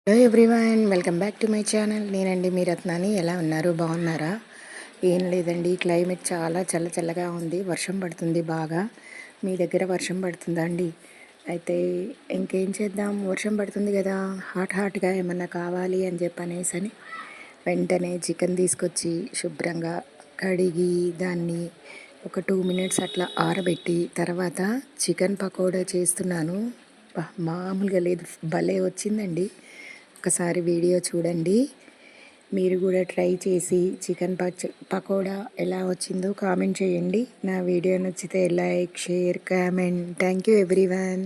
Hello everyone, welcome back to my channel. నేనండి మీ రత్నాని. ఎలా ఉన్నారు? బాగున్నారా? ఏం లేదండి, క్లైమేట్ చాలా చల్లగా ఉంది. వర్షం పడుతుంది బాగా. మీ దగ్గర వర్షం పడుతుందా అండి? అయితే ఇంకేం చేద్దాం, వర్షం పడుతుంది కదా, హాట్గా ఏమన్నా కావాలి అని చెప్పనేసని వెంటనే చికెన్ తీసుకొచ్చి శుభ్రంగా కడిగి దాన్ని ఒక 2 మినిట్స్ అట్లా ఆరబెట్టి తర్వాత చికెన్ పకోడా చేస్తున్నాను. మామూలుగా లేదు, భలే వచ్చిందండి. ఒకసారి వీడియో చూడండి. మీరు కూడా ట్రై చేసి చికెన్ పకోడా ఎలా వచ్చిందో కామెంట్ చేయండి. నా వీడియో నచ్చితే like, share, comment. Thank you everyone.